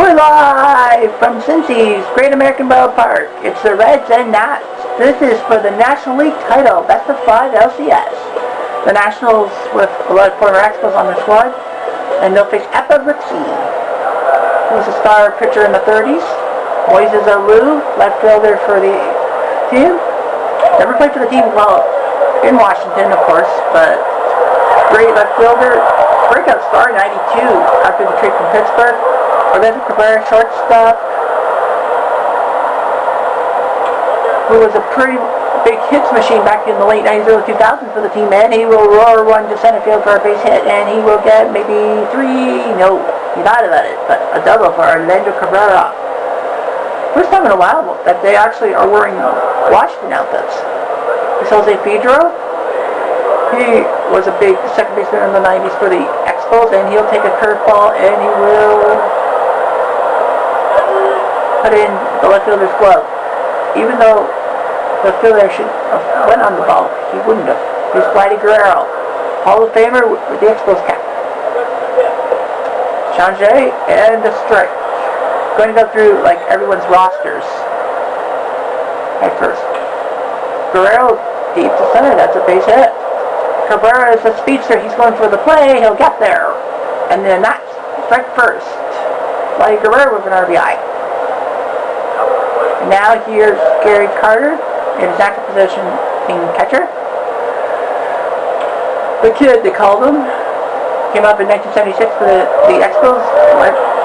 We're live from Cincy's Great American Ballpark. It's the Reds and Nats. This is for the National League title, best of 5 LCS. The Nationals with a lot of former Expos on their squad, and they'll face SEPERATE, who was a star pitcher in the 30s. Moises Alou, left fielder for the team. Never played for the team, well, in Washington, of course, but great left fielder. Breakout star in 92 after the trade from Pittsburgh. Orlando Cabrera, shortstop, who was a pretty big hits machine back in the late 90s, early 2000s for the team, and he will roar one to center field for a base hit, and he will get maybe 3, no, he's not about it, but a double for Orlando Cabrera. First time in a while that they actually are wearing Washington outfits. This Jose Pedro, he was a big second baseman in the 90s for the Expos, and he'll take a curveball, and he will put in the left fielder's glove. Even though the fielder should have went on the ball, he wouldn't have. Here's Vladdy Guerrero, Hall of Famer with the Expos cap. Change and a strike. Going to go through like everyone's rosters at first. Guerrero deep to center, that's a base hit. Cabrera is a speedster, he's going for the play, he'll get there. And then that's strike first. Vladdy Guerrero with an RBI. Now here's Gary Carter in his active position being catcher. The kid, they called him, came up in 1976 for the Expos.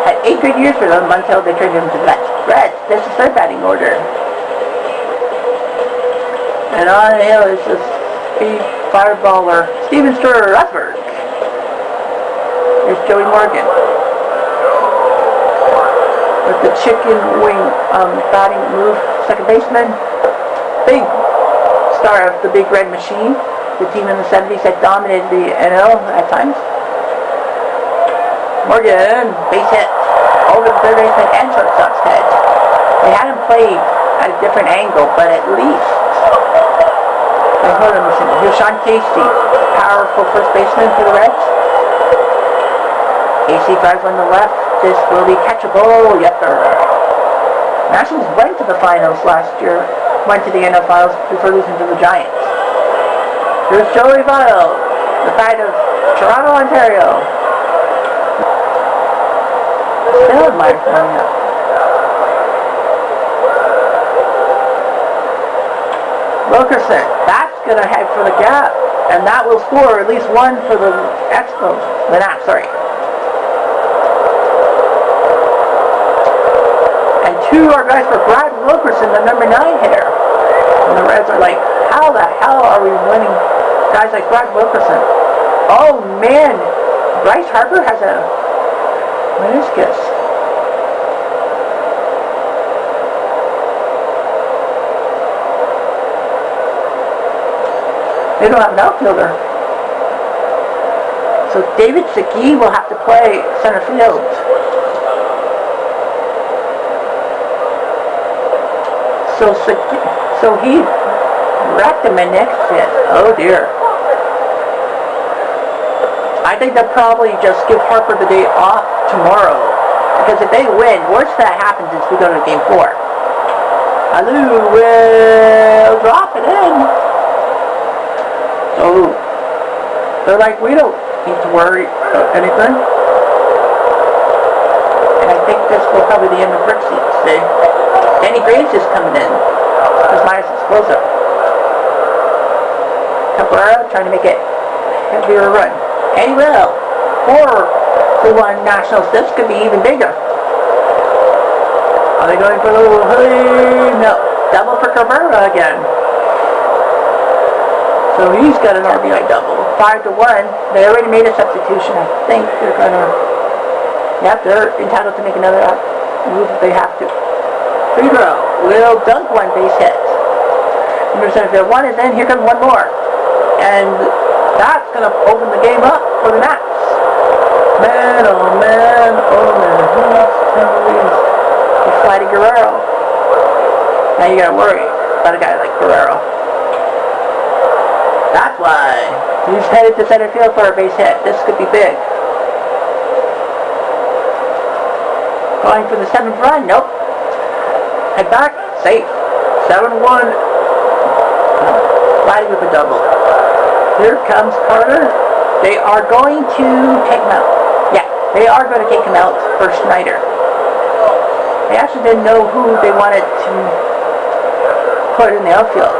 Had 8 good years for them until they traded him to the Reds. This is their batting order. And on the hill is this speed fireballer, Steven Strasburg. Here's Joey Morgan. With the chicken wing batting move, second baseman. Big star of the Big Red Machine. The team in the 70s that dominated the NL at times. Morgan, base hit over the third baseman and shortstop's head. They had him played at a different angle, but at least. Here's Sean Casey, powerful first baseman for the Reds. Casey drives on the left. This will be catchable. Yep, Nationals went to the finals last year. Went to the NL finals before losing to the Giants. Here's Joey Votto, the pride of Toronto, Ontario. Still admire coming up. Wilkerson, that's going to head for the gap, and that will score at least one for the Expos. The Nats, sorry. And 2 are guys for Brad Wilkerson, the number 9 hitter. And the Reds are like, how the hell are we winning guys like Brad Wilkerson? Oh man, Bryce Harper has a meniscus. They don't have an outfielder. So David Segui will have to play center field. So he wrecked a meniscus. Oh dear. I think they'll probably just give Harper the day off tomorrow. Because if they win, worst that happens is we go to game 4. Alou will drop it in. So they're like, we don't need to worry about anything. And I think this will probably be the end of Rick seats today. Danny Graves is coming in. Because Myers is closer. Cabrera trying to make it a heavier run. And he will. 4-1 Nationals. This could be even bigger. Are they going for a little hoodie? No. Double for Cabrera again. So he's got an RBI double. 5-1. They already made a substitution. I think they're going to... Yep, they're entitled to make another move if they have to. Pedro will dunk one base hit. Number 7, 1, and then here comes one more. And that's going to open the game up for the Nats. Man, oh man, oh man. It's Vladdy Guerrero. Now you got to worry about a guy like Guerrero. That's why he's headed to center field for a base hit. This could be big. Going for the 7th run. Nope. Head back. Safe. 7-1. Sliding with a double. Here comes Carter. They are going to take him out. Yeah, they are going to take him out for Schneider. They actually didn't know who they wanted to put in the outfield.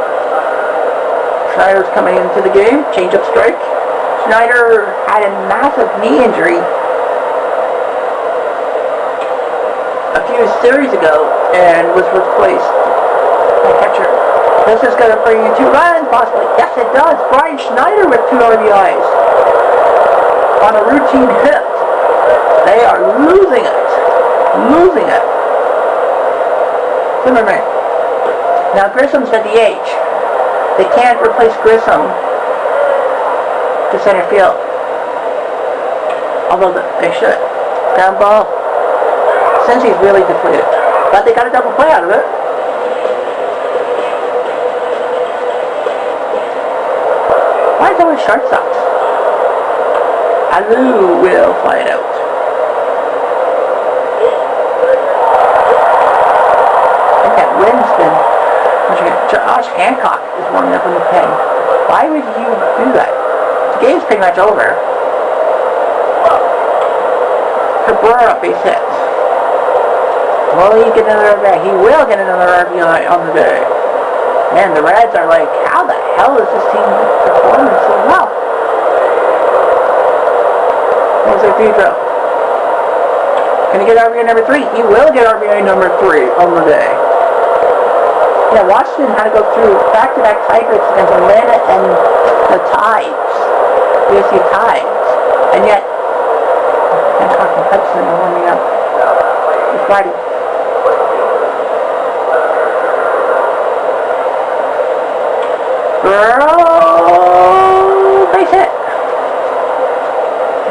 Schneider's coming into the game. Change up strike. Schneider had a massive knee injury a few series ago and was replaced by catcher. This is going to bring in 2 runs, possibly. Yes, it does. Brian Schneider with 2 RBIs on a routine hit. They are losing it. Losing it. Zimmerman. Now Grissom's at the DH. They can't replace Grissom to center field. Although they should. Ground ball. Since he's really depleted. But they got a double play out of it. Why is it with shortstops? Alu will fly it out. I think that wind's been... Josh Hancock is warming up in the pen. Why would you do that? The game's pretty much over. Cabrera base hits. Will he get another RBI? He will get another RBI on the day. Man, the Reds are like, how the hell is this team performing so well? Jose Pedro. Can he get RBI number 3? He will get RBI number 3 on the day. Yeah, Washington had to go through back-to-back tie-breaks against Atlanta and the Tides. BSU Tides. And yet, Hancock and Hudson are warming up. It's Friday. Base hit.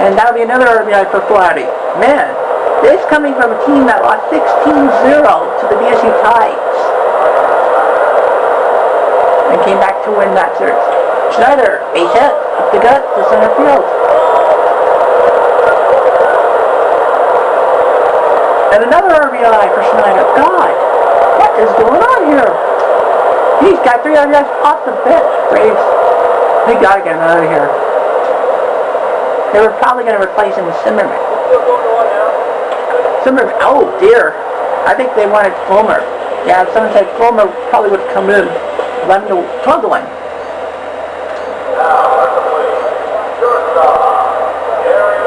And that'll be another RBI for Flatty. Man, this coming from a team that lost 16-0 to the BSU Tides. And came back to win that series. Schneider, base hit, up the gut to center field. And another RBI for Schneider. God, what is going on here? He's got 3 RBIs off the bench. Braves, we gotta get him out of here. They were probably going to replace him with Zimmerman. Zimmerman, oh dear. I think they wanted Fulmer. Yeah, someone said Fulmer probably would come in. 12 to 1.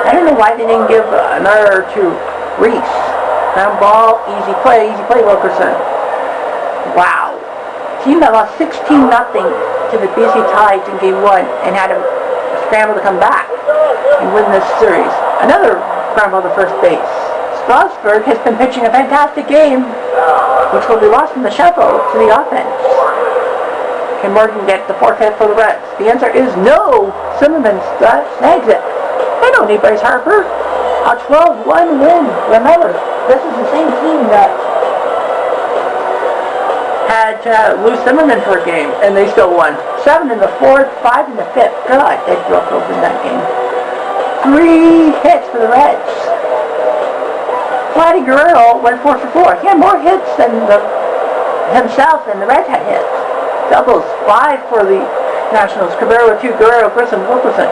I don't know why they didn't give another to Reese. Ground ball, easy play, Wilkerson. Wow. Team that lost 16-0 to the BC Tides in Game 1 and had to scramble to come back and win this series. Another ground ball to first base. Strasburg has been pitching a fantastic game, which will be lost in the shuffle to the offense. Can Morgan get the 4th hit for the Reds? The answer is no. Zimmerman snags it. They don't need Bryce Harper. A 12-1 win. Remember, this is the same team that had Lou Zimmerman for a game, and they still won. 7 in the 4th, 5 in the 5th. God, they broke open that game. 3 hits for the Reds. Vladdy Guerrero went 4 for 4. He had more hits than himself than the Reds had hits. Doubles, 5 for the Nationals. Cabrera with 2, Guerrero, Grissom, Wilkerson.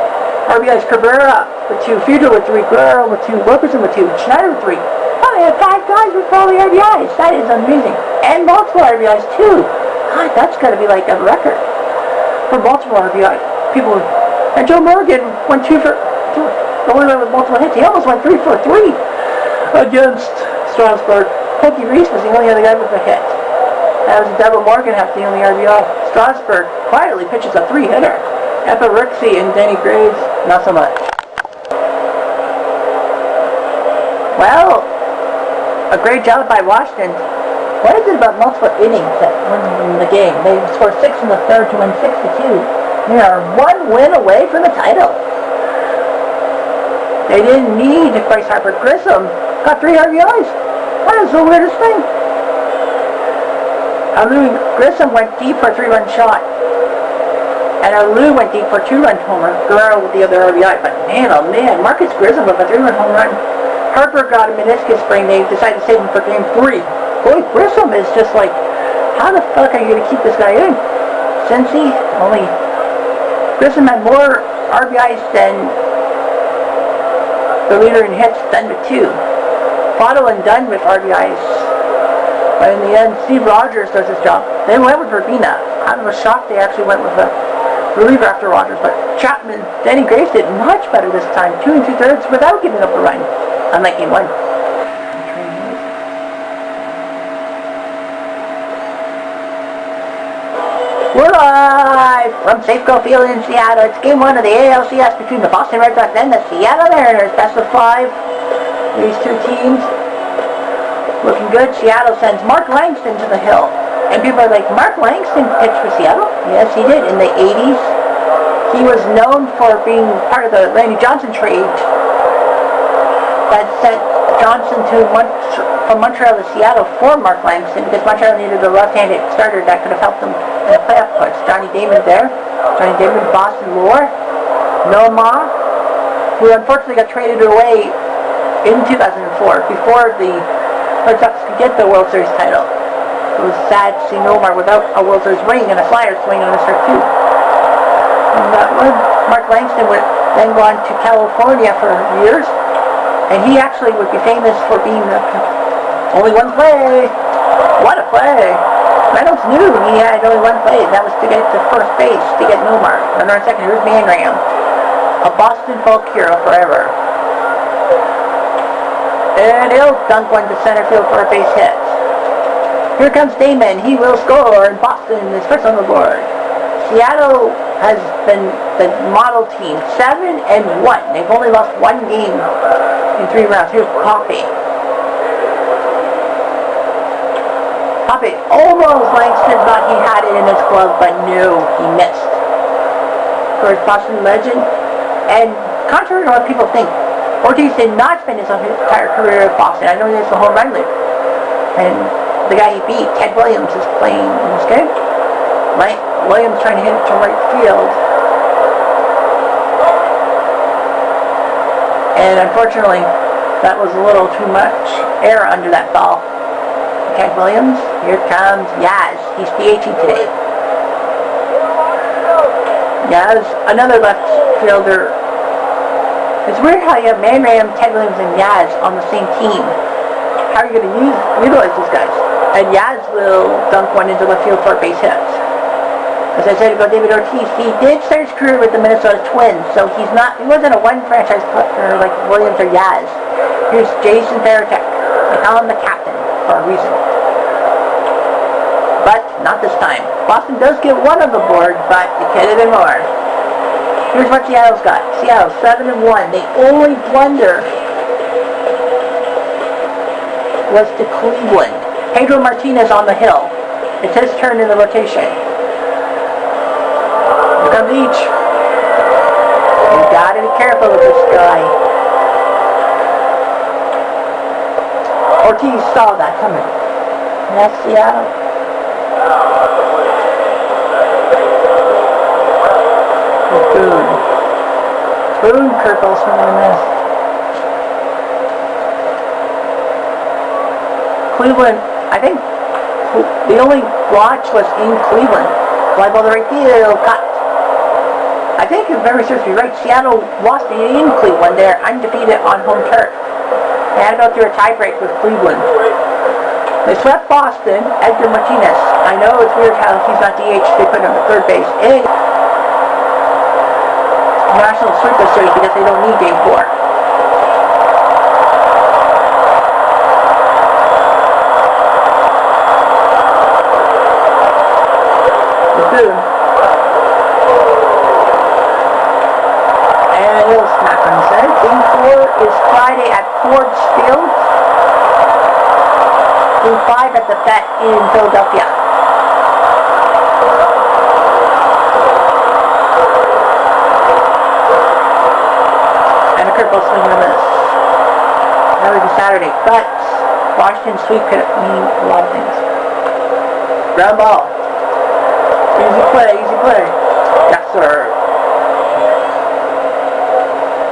RBIs, Cabrera with 2, Fugel with 3, Guerrero with 2, Wilkerson with 2, Schneider with 3. Oh, they had 5 guys with all the RBIs. That is amazing. And multiple RBIs too. God, that's got to be like a record for multiple RBI people. And Joe Morgan went 2 for 2. The only one with multiple hits. He almost went 3 for 3 against Strasburg. Pokey Reese was the only other guy with a hit. That was Devin Morgan has the only RBI. Strasburg quietly pitches a 3-hitter. Epa Rixey and Danny Graves, not so much. Well, a great job by Washington. What is it about multiple innings that win the game? They scored 6 in the 3rd to win 6-2. They are 1 win away from the title. They didn't need Bryce Harper. Grissom got 3 RBIs. That is the weirdest thing. Alu Grissom went deep for a 3-run shot. And Alu went deep for a 2-run homer. Guerrero with the other RBI. But man, oh man, Marcus Grissom with a 3-run home run. Harper got a meniscus sprain. They decided to save him for game 3. Boy, Grissom is just like, how the fuck are you going to keep this guy in? Cincy, only Grissom had more RBIs than the leader in hits, done with 2. Fotto and Dunn with RBIs. But in the end, Steve Rogers does his job. They went with Verbena. Out of a shock, they actually went with a reliever after Rogers. But Chapman, Danny Graves did much better this time. 2 2/3 without giving up a run. Unlike game 1. We're live from Safeco Field in Seattle. It's game 1 of the ALCS between the Boston Red Sox and the Seattle Mariners. Best of 5. These 2 teams looking good. Seattle sends Mark Langston to the hill. And people are like, Mark Langston pitched for Seattle? Yes, he did. In the 80s, he was known for being part of the Randy Johnson trade that sent Johnson from Montreal to Seattle for Mark Langston, because Montreal needed a left-handed starter that could have helped them in a playoff push. Johnny Damon there. Johnny Damon, Boston Lore. Noah Ma, who unfortunately got traded away in 2004, before the Red Sox could get the World Series title. It was sad to see Nomar without a World Series ring and a flyer swing on his start 2. And that one, Mark Langston would then go on to California for years, and he actually would be famous for being the only one play. What a play! Reynolds knew he had only one play, and that was to get to first base to get Nomar. Runner on second, here's Mangram. A Boston folk hero forever. And he'll dunk one to center field for a base hit. Here comes Damon. He will score, and Boston is first on the board. Seattle has been the model team, 7-1. They've only lost 1 game in 3 rounds. Here's Poppy. Poppy almost Langston thought he had it in his glove, but no, he missed. Of course, Boston legend. And contrary to what people think, Ortiz did not spend his entire career at Boston. I know he is the home run leader. And the guy he beat, Ted Williams, is playing in this game. Right? Williams trying to hit it to right field. And unfortunately, that was a little too much air under that ball. Ted Williams, here comes Yaz. He's DHing today. Yaz, another left fielder. It's weird how you have Manram, Ted Williams, and Yaz on the same team. How are you going to utilize these guys? And Yaz will dunk one into left field for a base hit. As I said about David Ortiz, he did start his career with the Minnesota Twins, so he wasn't a one franchise player like Williams or Yaz. Here's Jason Varitek. They call him the captain for a reason. But not this time. Boston does get one on the board, but you could have been more. Here's what Seattle's got. Seattle 7-1. The only blunder was to Cleveland. Pedro Martinez on the hill. It's his turn in the rotation. Here comes Each. You gotta be careful with this guy. Ortiz saw that coming. That's Seattle. Boone curveball swing and a miss. Cleveland, I think the only watch was in Cleveland. Fly ball to right field, cut. I think if memory serves me right, Seattle lost in Cleveland. They're undefeated on home turf. They had to go through a tiebreak with Cleveland. They swept Boston, Edgar Martinez. I know it's weird how he's not DH, they put him at third base. National sweep this series because they don't need game 4. Boom. And he'll smack on his head. Game 4 is Friday at Ford Field. Game 5 at the Bet in Philadelphia. Curveball swing and a miss. That would be Saturday, but Washington sweep could mean a lot of things. Ground ball. Easy play, easy play. Yes, sir.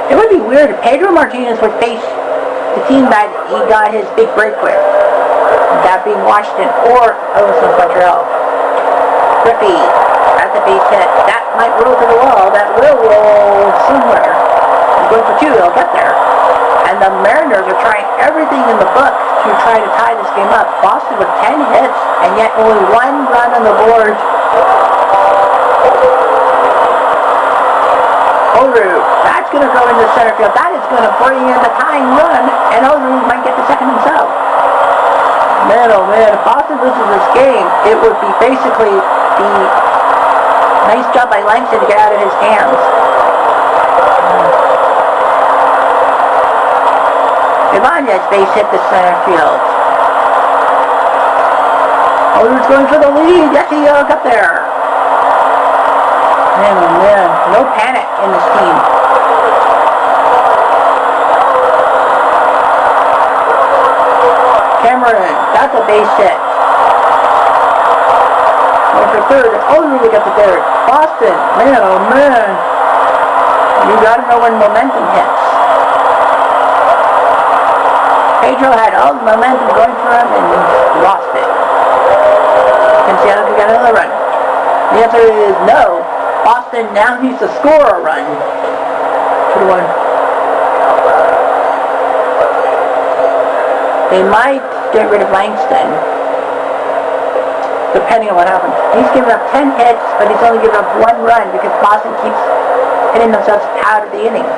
It would be weird if Pedro Martinez would face the team that he got his big break with. That being Washington or Montreal. Griffey, that's a base hit. That might roll to the wall. That will roll somewhere. He's going for 2. He'll get there. And the Mariners are trying everything in the book to try to tie this game up. Boston with 10 hits and yet only 1 run on the board. Oru, that's going to go into center field. That is going to bring in the tying run, and Oru might get the second himself. Man, oh man, if Boston loses this game, it would be basically the nice job by Langston to get out of his hands. Ibanez base hit the center field. Oru's going for the lead. Yes, he got there. Man, oh man, no panic in this team. Cameron, that's a base hit. Going for third. Oru got the third. Boston, man, oh man. You gotta know when momentum hits. Pedro had all the momentum going for him and lost it. Can Seattle get another run? The answer is no. Boston now needs to score a run. 2-1. They might get rid of Langston, depending on what happens. He's given up 10 hits, but he's only given up 1 run because Boston keeps hitting themselves out of the inning.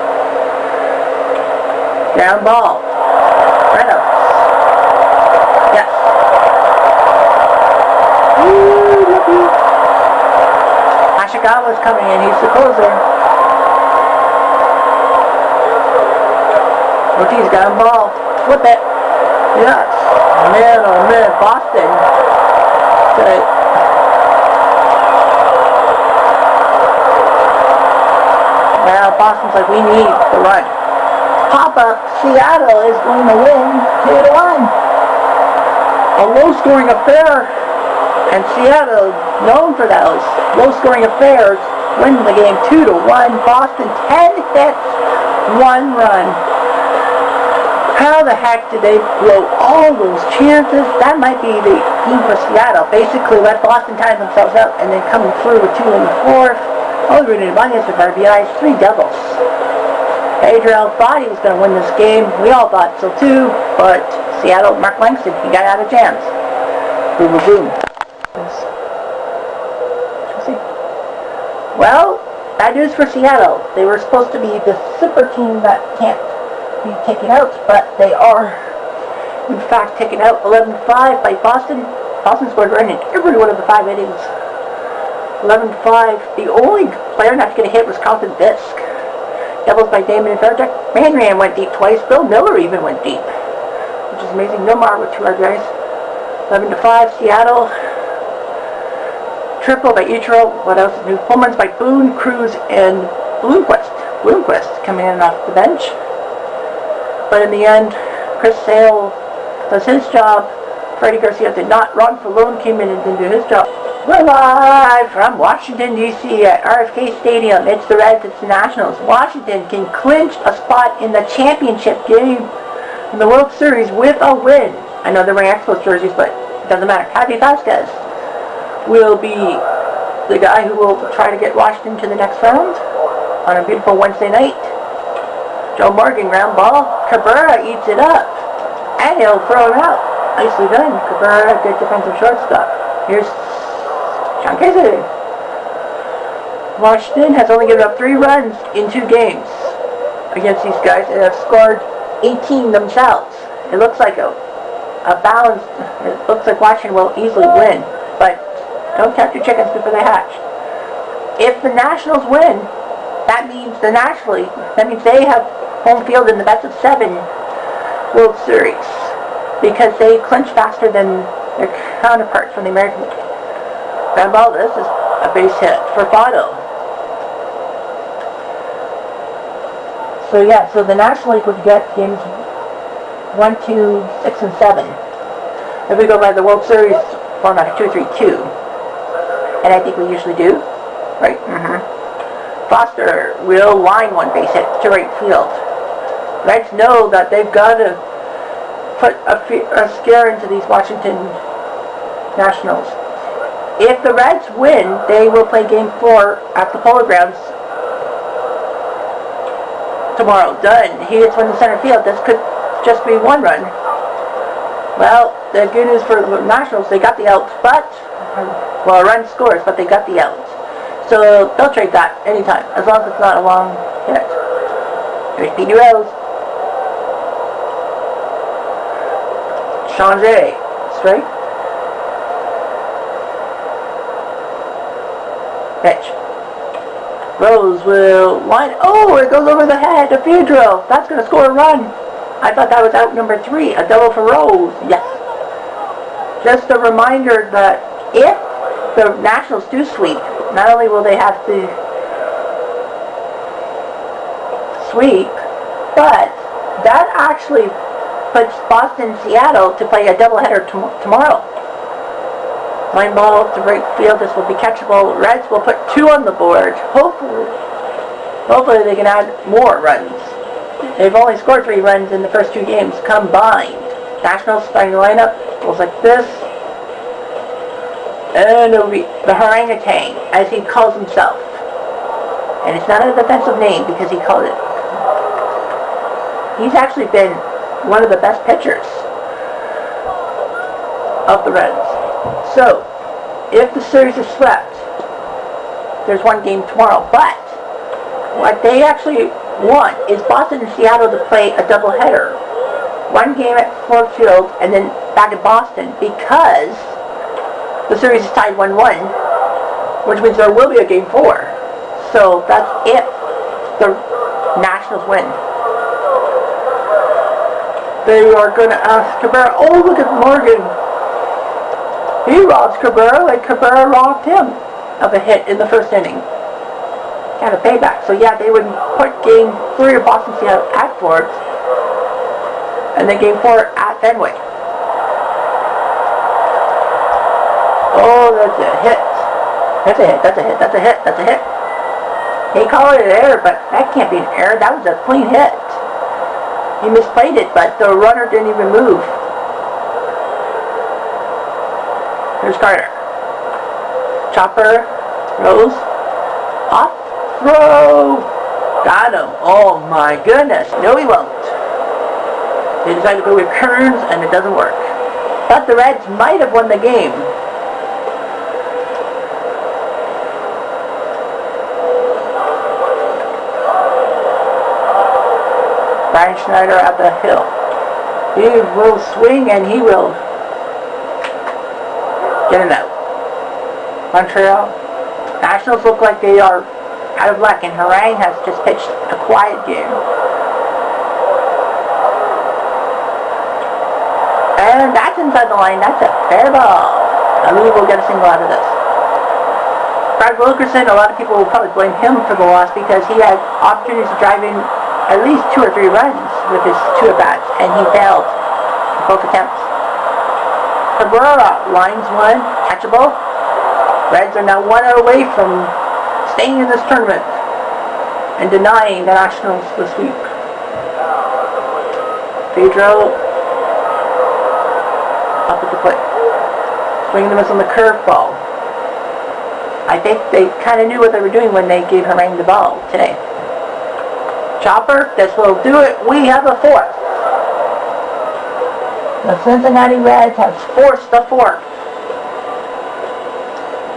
Ground ball. Reynolds. Yes. Woo, lucky. Ashikawa's coming in. He's the closer. Ortiz got him ball. Flip it. Yes. Man, oh man. Boston. Good. Now Boston's like, we need the run. Pop-up, Seattle is going to win 2-1. A low-scoring affair, and Seattle, known for those low-scoring affairs, win the game 2-1. Boston 10 hits, 1 run. How the heck did they blow all those chances? That might be the team for Seattle. Basically, let Boston time themselves out, and then coming through with 2 in the 4th. Oldred and Ibanez with RBIs, 3 doubles. Pedro thought he was going to win this game. We all thought so too, but Seattle, Mark Langston, he got out of jams. Boom, boom, boom. Well, bad news for Seattle. They were supposed to be the super team that can't be taken out, but they are, in fact, taken out 11-5 by Boston. Boston scored a run in every one of the 5 innings. 11-5. The only player not to get a hit was Carlton Fisk. Doubles by Damon and Faircheck. Manran went deep twice. Bill Miller even went deep, which is amazing. Nomar with 2 RBIs. 11-5. Seattle. Triple by Ichiro. What else? New home runs by Boone, Cruz, and Bloomquist. Bloomquist coming in off the bench. But in the end, Chris Sale does his job. Freddie Garcia did not. Ron Falone came in and didn't do his job. We're live from Washington, D.C. at RFK Stadium. It's the Reds, it's the Nationals. Washington can clinch a spot in the championship game in the World Series with a win. I know they're wearing Expos jerseys, but it doesn't matter. Javi Vasquez will be the guy who will try to get Washington to the next round on a beautiful Wednesday night. Joe Morgan, ground ball. Cabrera eats it up, and he'll throw it out. Nicely done. Cabrera, good defensive shortstop. Here's John Casey. Washington has only given up 3 runs in 2 games against these guys and have scored 18 themselves. It looks like a balanced, it looks like Washington will easily win, but don't count your chickens before they hatch. If the Nationals win, that means they have home field in the best of 7 World Series because they clinch faster than their counterparts from the American League. Ground ball, this is a base hit for Votto. So yeah, so the National League would get games 1, 2, 6, and 7. If we go by the World Series format of 2-3-2, and I think we usually do, right? Foster will line 1 base hit to right field. Reds know that they've got to put a scare into these Washington Nationals. If the Reds win, they will play Game 4 at the Polo Grounds tomorrow. Done. He hits one in center field. This could just be one run. Well, the good news for the Nationals, they got the out, but, well, a run scores, but they got the out. So they'll trade that anytime, as long as it's not a long hit. Here's Petey Rose. Changer. Straight. Pitch. Rose will line. Oh, it goes over the head of Pedro. That's going to score a run. I thought that was out number 3. A double for Rose. Yes. Just a reminder that if the Nationals do sweep, not only will they have to sweep, but that actually puts Boston and Seattle to play a doubleheader tomorrow. Line ball to right field. This will be catchable. Reds will put 2 on the board. Hopefully they can add more runs. They've only scored 3 runs in the first 2 games combined. Nationals starting lineup goes like this. And it'll be the orangutan, as he calls himself. And it's not a defensive name because he called it. He's actually been one of the best pitchers of the Reds. So, if the series is swept, there's 1 game tomorrow. But what they actually want is Boston and Seattle to play a doubleheader. 1 game at Ford Field and then back at Boston, because the series is tied 1-1, which means there will be a Game 4. So that's if the Nationals win. They are going to ask Cabrera. Oh, look at Morgan. He robs Cabrera like Cabrera robbed him of a hit in the first inning. Kind of payback. So yeah, they would put Game 3 of Boston Seattle at Ford, and then Game 4 at Fenway. Oh, that's a hit. That's a hit. That's a hit. That's a hit. That's a hit. He called it an error, but that can't be an error. That was a clean hit. He misplayed it, but the runner didn't even move. Here's Carter. Chopper. Rose. Off. Throw. Got him. Oh my goodness. No, he won't. They decided to go with Kearns, and it doesn't work. But the Reds might have won the game. Brian Schneider at the hill. He will swing and he will get it out. Montreal. Nationals look like they are out of luck, and Harang has just pitched a quiet game. And that's inside the line. That's a fair ball. Lou will get a single out of this. Brad Wilkerson, a lot of people will probably blame him for the loss because he had opportunities to drive in at least 2 or 3 runs with his 2 at-bats, and he failed both attempts. Cabrera lines 1, catchable. Reds are now 1 out away from staying in this tournament and denying the Nationals the sweep. Pedro up at the plate. Swinging the miss on the curveball. I think they kind of knew what they were doing when they gave Harang the ball today. Chopper, this will do it. We have a 4th. The Cincinnati Reds have forced the 4th.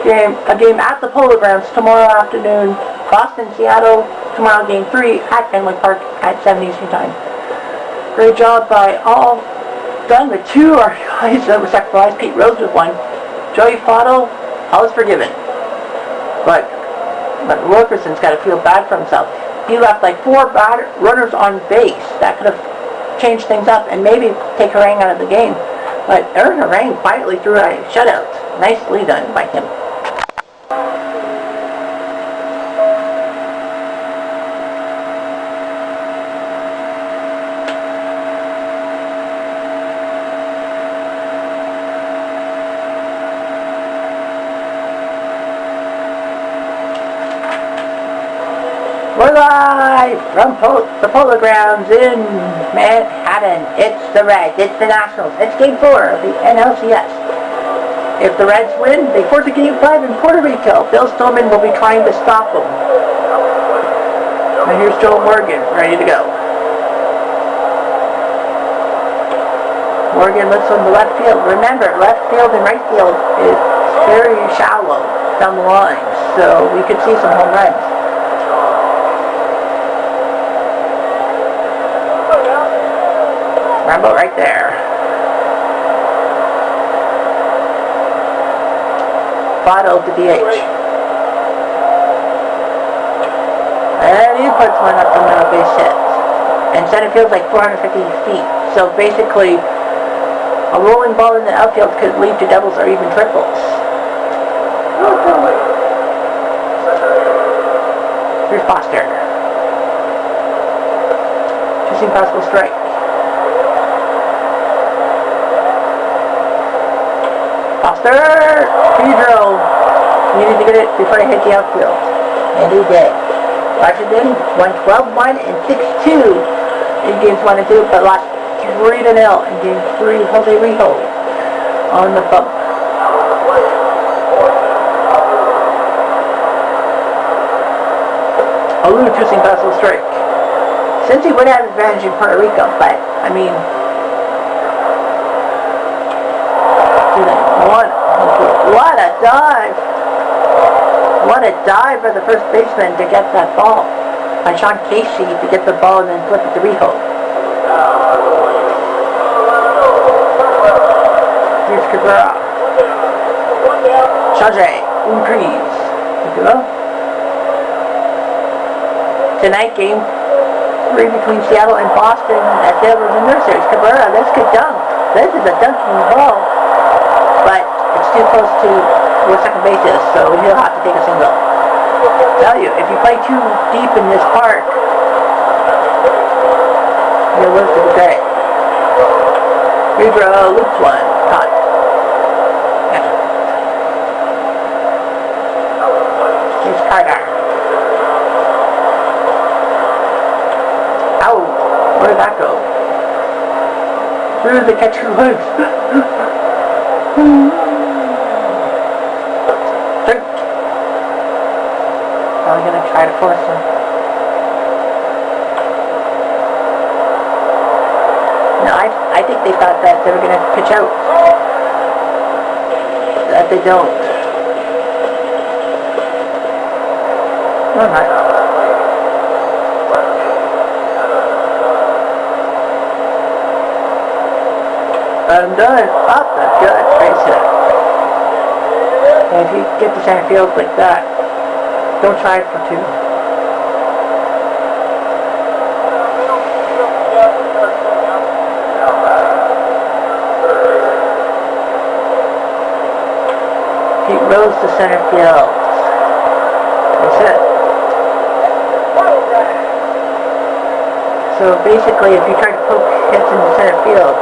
A game at the Polo Grounds tomorrow afternoon. Boston, Seattle, tomorrow Game 3 at Fenway Park at 7 Eastern Time. Great job by all. Done with 2 RBIs that were sacrificed. Pete Rose with 1. Joey Votto, all is forgiven. But Wilkerson's got to feel bad for himself. He left like 4 runners on base. That could have changed things up and maybe take Harang out of the game. But Aaron Harang quietly threw a shutout. Nicely done by him. We're live from the Polo Grounds in Manhattan. Madden, it's the Reds, it's the Nationals, it's Game 4 of the NLCS. If the Reds win, they force a Game 5 in Puerto Rico. Bill Stillman will be trying to stop them. And here's Joe Morgan, ready to go. Morgan looks on the left field. Remember, left field and right field is very shallow down the line, so we could see some home runs. Rambo right there. Bottle to DH. And he puts one up the middle, base hit. And center field's like 450 feet. So basically, a rolling ball in the outfield could lead to doubles or even triples. Here's Foster. Choosing possible strike. Foster! Pedro! Needed to get it before he hit the outfield. And he did. Washington won 12-1 and 6-2 in games 1 and 2, but lost 3-0 in game 3. Jose Rijo on the bump. Alu choosing possible strike. Since he would have advantage in Puerto Rico, but I mean, what a dive! What a dive by the first baseman to get that ball. By Sean Casey to get the ball and then flip it to Rijo. Here's Cabrera. Changer, Umpries. Tonight, game 3 between Seattle and Boston at Devils and Nurseries. Cabrera, this could dunk. This is a dunking ball. But it's too close to where second base is, so he'll have to take a single. I tell you, if you play too deep in this park, you'll lose to the day. Pedro loops one. Caught. Yeah. Here's Carter. Ow! Where did that go? Through the catcher's legs. I'm going to try to force him. No, I think they thought that they were going to pitch out. That they don't. Alright. I'm done. Up, that's good. Base hit. And if you get to center field like that, don't try it for 2. Pete Rose to center field. That's it. So basically, if you try to poke hits in the center field,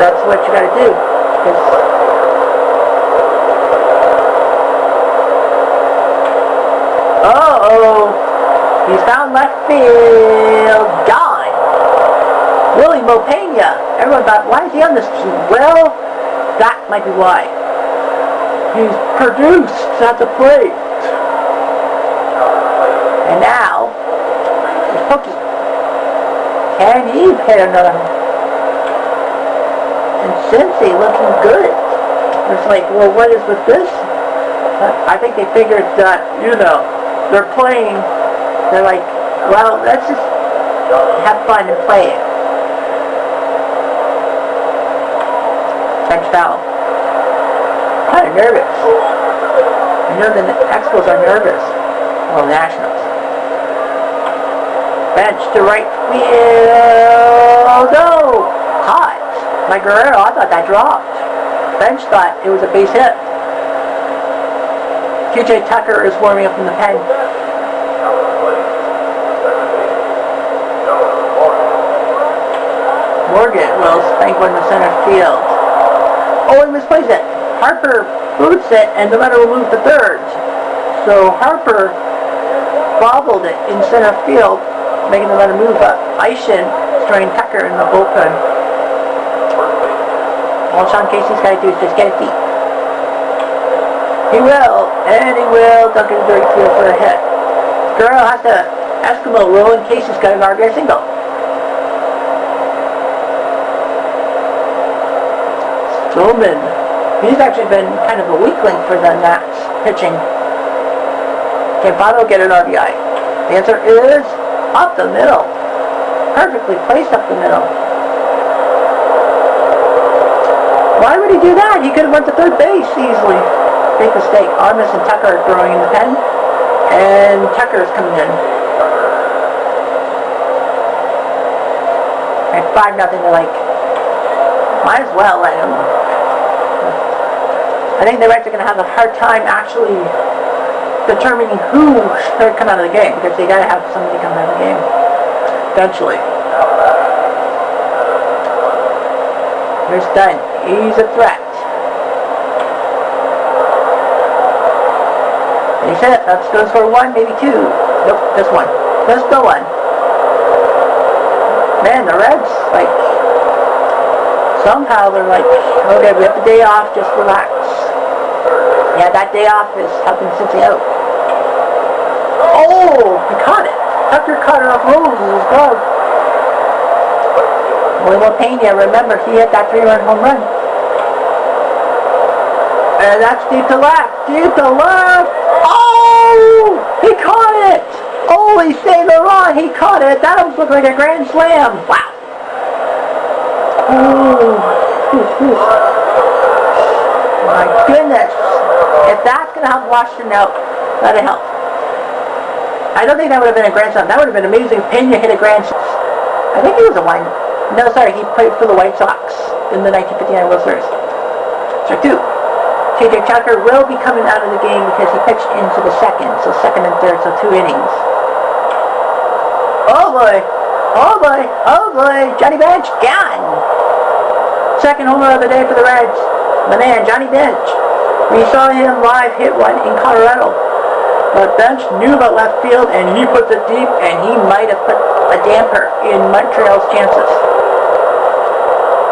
that's what you gotta do. Uh-oh! He's found left field. Gone! Willie Mopena. Everyone thought, why is he on this team? Well, that might be why. He's produced at the plate. And now, he's Pokey. Can he hit another one? And Cincy looking good. It's like, well, what is with this? I think they figured that, they're playing, they're like, well, let's just have fun and play it. French foul. Kind of nervous. I know the Expos are nervous. Well, Nationals. Bench to right field. No! Caught. My Guerrero, I thought that dropped. Bench thought it was a base hit. TJ Tucker is warming up in the pen. Morgan will spank one to center field. Oh, he misplays it. Harper boots it, and the runner will move to third. So Harper bobbled it in center field, making the runner move up. Aishin throwing Tucker in the bullpen. All Sean Casey's got to do is just get it deep. He will, and he will. Dunk it to the right field for a hit. Guerrero has to Eskimo roll, and Casey's got an RBI single. Strowman. He's actually been kind of a weak link for the Nats pitching. Can Votto get an RBI? The answer is up the middle. Perfectly placed up the middle. Why would he do that? He could have went to third base easily. Big mistake. Armas and Tucker are throwing in the pen. And Tucker is coming in. At 5-0, they're like, might as well let him. I think the Reds are going to have a hard time actually determining who should come out of the game, because they got to have somebody come out of the game eventually. Here's Dunn. He's a threat. He said that goes for 1, maybe 2. Nope, just 1. Just the 1. Man, the Reds, like, somehow they're like, okay, we have the day off, just relax. Yeah, that day off is helping Cincy out. Oh, he caught it. Tucker caught it off Rose's glove. William Pena, remember, he hit that 3-run home run. And that's deep to left. Deep to left. Oh, he caught it. Oh, he saved the run. He caught it. That almost looked like a grand slam. Wow. Oh, my goodness. If that's going to help Washington out, let it help. I don't think that would have been a grand slam. That would have been amazing. Pena hit a grand slam. I think he was a wine. No, sorry, he played for the White Sox in the 1959 World Series. So 2. TJ Tucker will be coming out of the game because he pitched into the second, so second and third, so 2 innings. Oh boy! Oh boy! Oh boy! Johnny Bench, gone! Second home run of the day for the Reds. The man, Johnny Bench. We saw him live hit one in Colorado. But Bench knew about left field, and he puts it deep, and he might have put a damper in Montreal's chances.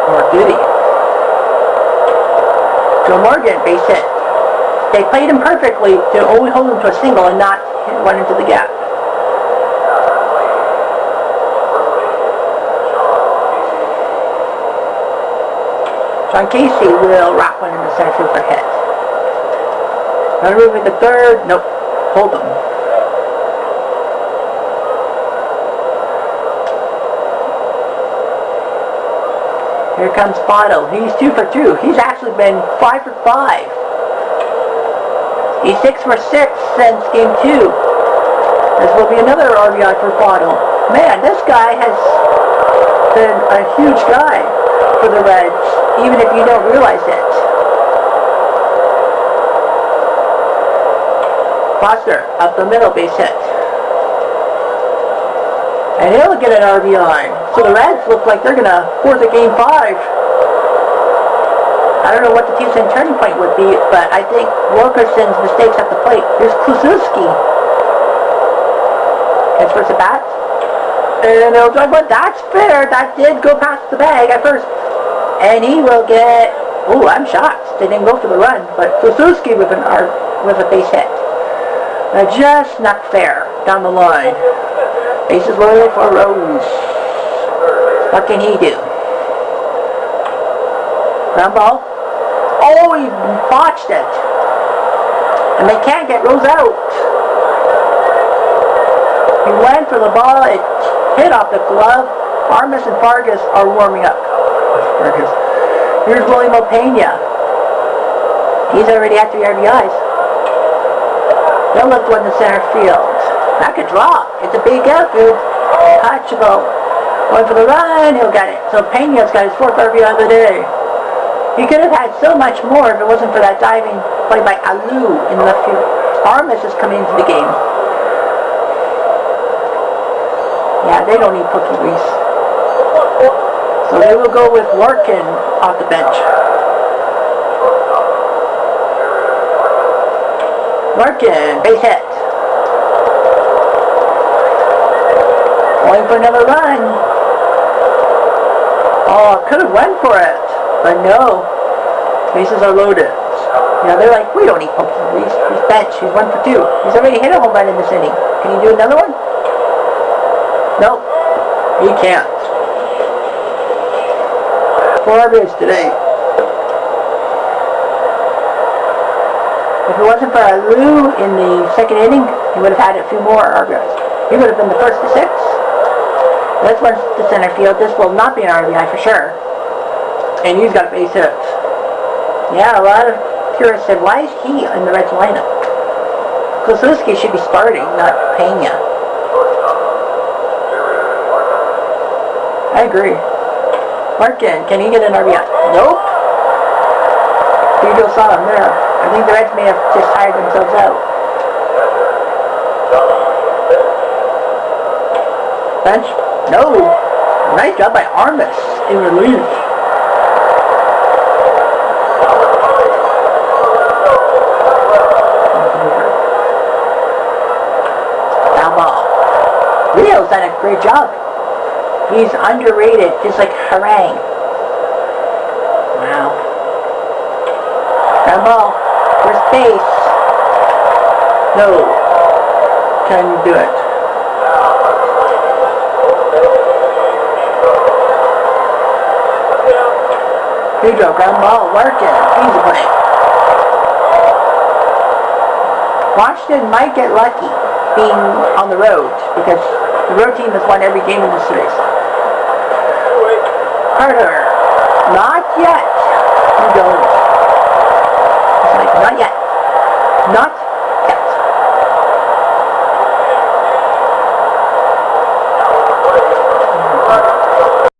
Or did he? Joe Morgan, base hit. They played him perfectly to only hold him to a single and not hit one into the gap. Sean Casey will rock one in the center field for hit. Now moving to third. Nope. Hold him. Here comes Votto. He's 2 for 2. He's actually been 5 for 5. He's 6 for 6 since game 2. This will be another RBI for Votto. Man, this guy has been a huge guy for the Reds, even if you don't realize it. Foster, up the middle, base hit. And he'll get an RBI. So the Reds look like they're going to force a game 5. I don't know what the team's turning point would be, but I think Wilkerson's mistakes at the plate. Here's Kluszewski. Gets first at bat. And he'll drive one. That's fair. That did go past the bag at first. And he will get... Oh, I'm shocked. They didn't go for the run. But Kluszewski with a base hit. Just not fair down the line. Bases loaded for Rose. What can he do? Ground ball. Oh, he botched it. And they can't get Rose out. He went for the ball. It hit off the glove. Armas and Vargas are warming up. Here's William Pena. He's already at 3 RBIs. They'll lift one to center field. That could drop. It's a big outfield. Touchable. Going for the run. He'll get it. So Pena's got his 4th RBI of the day. He could have had so much more if it wasn't for that diving play by Alou in left field. Armas is coming into the game. Yeah, they don't need Pookie Reese. So they will go with Larkin off the bench. Larkin, base hit. Going for another run. Oh, could have went for it, but no. Bases are loaded. Yeah, they're like, we don't need Pokey. He's bench. He's 1 for 2. He's already hit a home run in this inning. Can he do another one? Nope. He can't. 4 RBIs today. If it wasn't for Lou in the second inning, he would have had a few more RBIs. He would have been the first to 6. Let's run to center field. This will not be an RBI for sure. And he's got a base hit. Yeah, a lot of purists said, why is he in the Reds lineup? Kozlowski should be starting, not Pena. I agree. Markin, can he get an RBI? Nope. Hugo saw him there. I think the Reds may have just hired themselves out. Bench? No. Nice job by Armas in relief. Foul ball. Rio's done a great job. He's underrated, just like Harang. Wow. Foul ball. First base. No. Can do it. Pedro, ground ball, working. Easy play. Washington might get lucky being on the road because the road team has won every game in the series. Carter. Not yet. You don't. It's like, not yet. Not